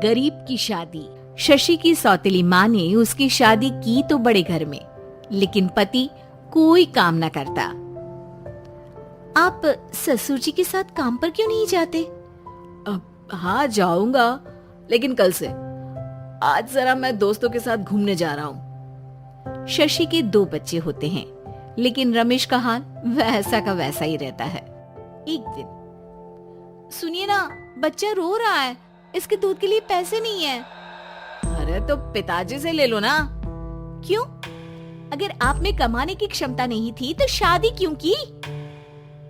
गरीब की शादी। शशि की सौतेली माँ ने उसकी शादी की तो बड़े घर में, लेकिन पति कोई काम न करता। आप ससुर जी के साथ काम पर क्यों नहीं जाते? हाँ जाऊंगा, लेकिन कल से। आज जरा मैं दोस्तों के साथ घूमने जा रहा हूँ। शशि के 2 बच्चे होते हैं, लेकिन रमेश का हाल वैसा का वैसा ही रहता है। एक दिन, सुनिए ना, बच्चा रो रहा है, इसके दूध के लिए पैसे नहीं है। अरे तो पिताजी से ले लो ना। क्यों? अगर आप में कमाने की क्षमता नहीं थी तो शादी क्यों की?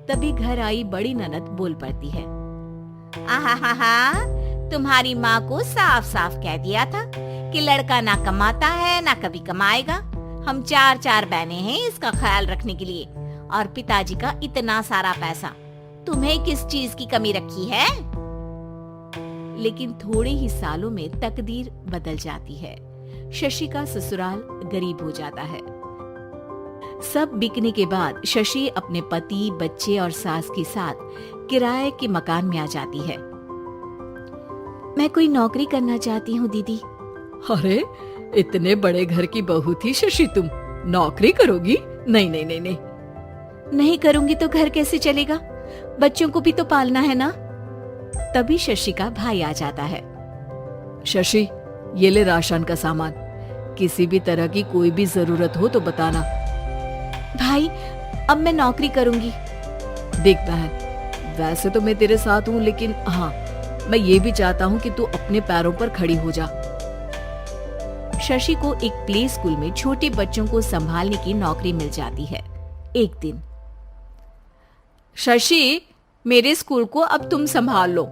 तभी घर आई बड़ी ननद बोल पड़ती है। आहा, तुम्हारी माँ को साफ साफ कह दिया था कि लड़का ना कमाता है ना कभी कमाएगा। हम 4 बहनें हैं इसका ख्याल रखने के लिए, और पिताजी का इतना सारा पैसा, तुम्हें किस चीज की कमी रखी है? लेकिन थोड़े ही सालों में तकदीर बदल जाती है। शशि का ससुराल गरीब हो जाता है। सब बिकने के बाद शशि अपने पति, बच्चे और सास के साथ किराए के मकान में आ जाती है। मैं कोई नौकरी करना चाहती हूँ दीदी। अरे इतने बड़े घर की बहू थी शशि, तुम नौकरी करोगी? नहीं नहीं नहीं नहीं। नहीं करूंगी तो घर कैसे चलेगा? बच्चों को भी तो पालना है ना। तभी शशि का भाई आ जाता है। शशि, ये ले राशन का सामान, किसी भी तरह की कोई भी जरूरत हो तो बताना। भाई, अब मैं नौकरी करूंगी। देखता है, वैसे तो मैं तेरे साथ हूँ, लेकिन हाँ, मैं ये भी चाहता हूँ कि तू अपने पैरों पर खड़ी हो जा। शशि को एक प्ले स्कूल में छोटे बच्चों को संभालने की नौकरी मिल जाती है। एक दिन, शशि, मेरे स्कूल को अब तुम संभाल लो।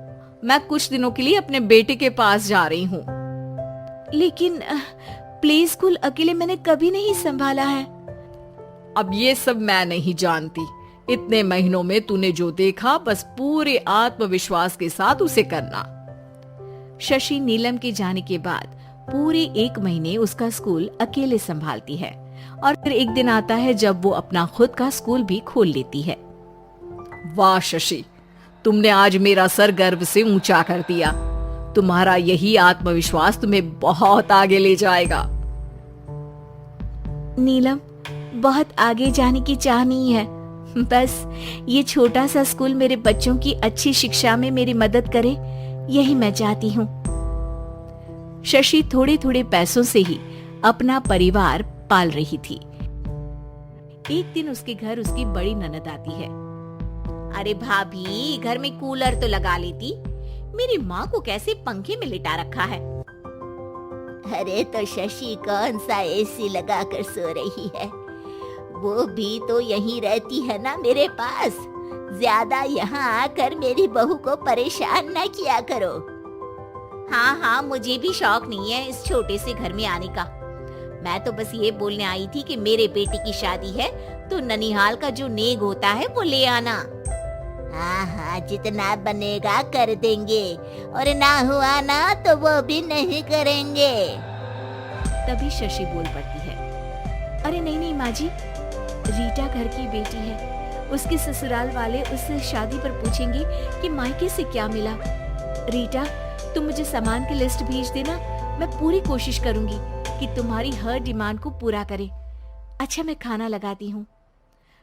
मैं कुछ दिनों के लिए अपने बेटे के पास जा रही हूँ। लेकिन प्ले स्कूल अकेले मैंने कभी नहीं संभाला है। अब ये सब मैं नहीं जानती। इतने महीनों में तूने जो देखा, बस पूरे आत्मविश्वास के साथ उसे करना। शशि नीलम के जाने के बाद पूरे 1 महीने उसका स्कूल अकेले संभालती है, और फिर एक दिन आता है जब वो अपना खुद का स्कूल भी खोल लेती है। वाह शशि, तुमने आज मेरा सर गर्व से ऊंचा कर दिया। तुम्हारा यही आत्मविश्वास तुम्हें बहुत आगे ले जाएगा। नीलम, बहुत आगे जाने की चाह नहीं है, बस ये छोटा सा स्कूल मेरे बच्चों की अच्छी शिक्षा में मेरी मदद करे, यही मैं चाहती हूँ। शशि थोड़े थोड़े पैसों से ही अपना परिवार पाल रही थी। एक दिन उसके घर उसकी बड़ी ननद आती है। अरे भाभी, घर में कूलर तो लगा लेती, मेरी माँ को कैसे पंखे में लिटा रखा है। अरे तो शशि कौन सा एसी लगा कर सो रही है, वो भी तो यहीं रहती है ना मेरे पास। ज्यादा यहाँ आकर मेरी बहू को परेशान न किया करो। हाँ, मुझे भी शौक नहीं है इस छोटे से घर में आने का। मैं तो बस ये बोलने आई थी कि मेरे बेटे की शादी है तो ननिहाल का जो नेग होता है वो ले आना। हाँ, जितना बनेगा कर देंगे, और ना हुआ ना तो वो भी नहीं करेंगे। तभी शशि बोल पड़ती है। अरे नहीं माँ जी, रीटा घर की बेटी है, उसके ससुराल वाले उससे शादी पर पूछेंगे कि मायके से क्या मिला। रीटा, तुम मुझे सामान की लिस्ट भेज देना, मैं पूरी कोशिश करूंगी कि तुम्हारी हर डिमांड को पूरा करे। अच्छा, मैं खाना लगाती हूँ।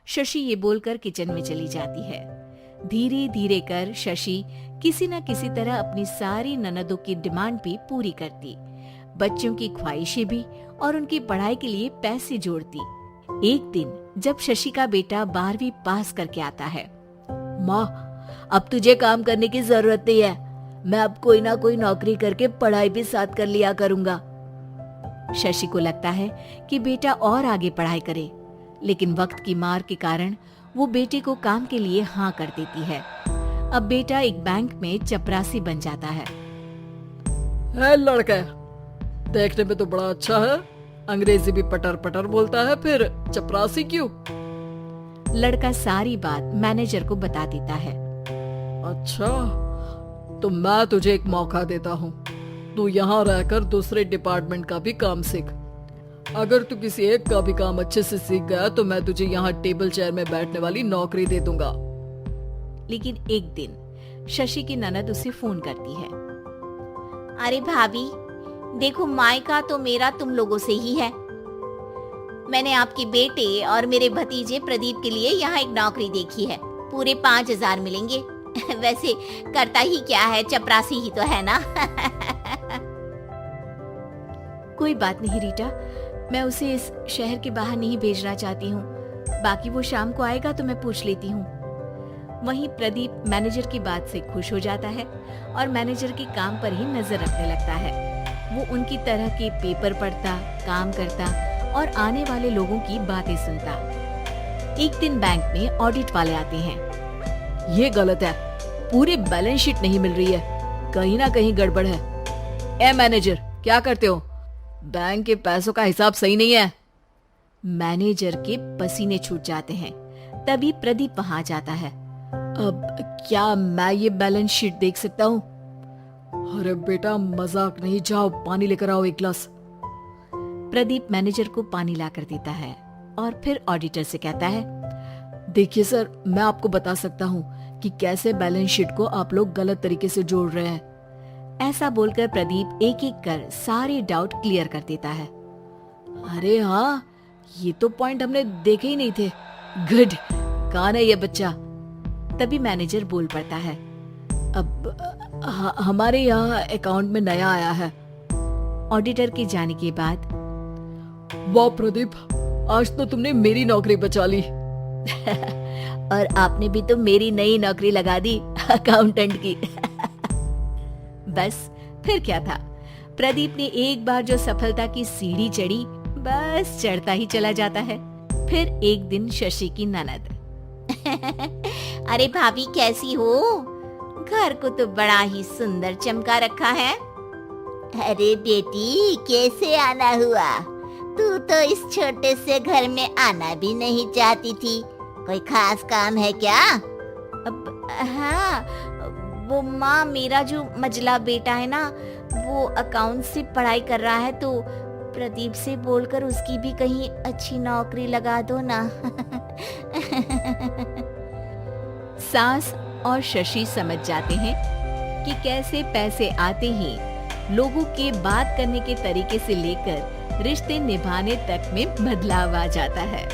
शशि ये बोलकर किचन में चली जाती है। धीरे धीरे कर शशि किसी न किसी तरह अपनी सारी ननदों की डिमांड भी पूरी करती, बच्चों की ख्वाहिशें भी, और उनकी पढ़ाई के लिए पैसे जोड़ती। एक दिन जब शशि का बेटा 12वीं पास करके आता है। माँ, अब तुझे काम करने की जरूरत नहीं है, मैं अब कोई ना कोई नौकरी करके पढ़ाई भी साथ कर लिया करूंगा। शशि को लगता है कि बेटा और आगे पढ़ाई करे, लेकिन वक्त की मार के कारण वो बेटे को काम के लिए हाँ कर देती है। अब बेटा एक बैंक में चपरासी बन जाता है। लड़का, देखने में तो बड़ा अच्छा है, अंग्रेजी भी पटर पटर बोलता है, फिर चपरासी क्यों? लड़का सारी बात मैनेजर को बता देता है। अच्छा, तो मैं तुझे एक मौका देता हूँ, तू यहाँ रहकर दूसरे डिपार्टमेंट का भी काम सीख। अगर तू किसी एक का भी काम अच्छे से सीख गया तो मैं तुझे यहाँ टेबल चेयर में बैठने वाली नौकरी दे दूंगा। लेकिन एक दिन शशि की ननद उसे फोन करती है। अरे भाभी, देखो मायका तो मेरा तुम लोगों से ही है। मैंने आपके बेटे और मेरे भतीजे प्रदीप के लिए यहाँ एक नौकरी देखी है, पूरे 5,000 मिलेंगे। वैसे करता ही क्या है, चपरासी ही तो है ना। कोई बात नहीं रीटा, मैं उसे इस शहर के बाहर नहीं भेजना चाहती हूँ। बाकी वो शाम को आएगा तो मैं पूछ लेती हूँ। वहीं प्रदीप मैनेजर की बात से खुश हो जाता है और मैनेजर के काम पर ही नजर रखने लगता है। वो उनकी तरह के पेपर पढ़ता, काम करता और आने वाले लोगों की बातें सुनता। एक दिन बैंक में ऑडिट वाले आते हैं। ये गलत है, पूरी बैलेंस शीट नहीं मिल रही है, कहीं ना कहीं गड़बड़ है। ए मैनेजर, क्या करते हो? बैंक के पैसों का हिसाब सही नहीं है। मैनेजर के पसीने छूट जाते हैं। तभी प्रदीप वहां जाता है। अब क्या मैं ये बैलेंस शीट देख सकता हूँ? अरे बेटा मजाक नहीं, जाओ पानी लेकर आओ एक गिलास। प्रदीप मैनेजर को पानी लाकर देता है और फिर ऑडिटर से कहता है, देखिए सर, मैं आपको बता सकता हूँ कि कैसे बैलेंस शीट को आप लोग गलत तरीके से जोड़ रहे हैं। ऐसा बोलकर प्रदीप एक एक कर सारे डाउट क्लियर कर देता है। अरे हाँ, ये तो पॉइंट हमने देखे ही नहीं थे। गुड, कौन है ये बच्चा? तभी मैनेजर बोल पड़ता है, अब हमारे यहाँ अकाउंट में नया आया है। ऑडिटर के जाने के बाद, वाह प्रदीप, आज तो तुमने मेरी नौकरी बचा ली। और आपने भी तो मेरी नई नौकरी लगा दी, अकाउंटेंट की। बस फिर क्या था, प्रदीप ने एक बार जो सफलता की सीढ़ी चढ़ी, बस चढ़ता ही चला जाता है। फिर एक दिन शशि की ननद, अरे भाभी कैसी हो? घर को तो बड़ा ही सुंदर चमका रखा है। अरे बेटी, कैसे आना हुआ? तू तो इस छोटे से घर में आना भी नहीं चाहती थी, कोई खास काम है क्या? अब हाँ, वो माँ, मेरा जो मजला बेटा है ना, वो अकाउंट से पढ़ाई कर रहा है, तो प्रदीप से बोलकर उसकी भी कहीं अच्छी नौकरी लगा दो ना। सास और शशि समझ जाते हैं कि कैसे पैसे आते ही लोगों के बात करने के तरीके से लेकर रिश्ते निभाने तक में बदलाव आ जाता है।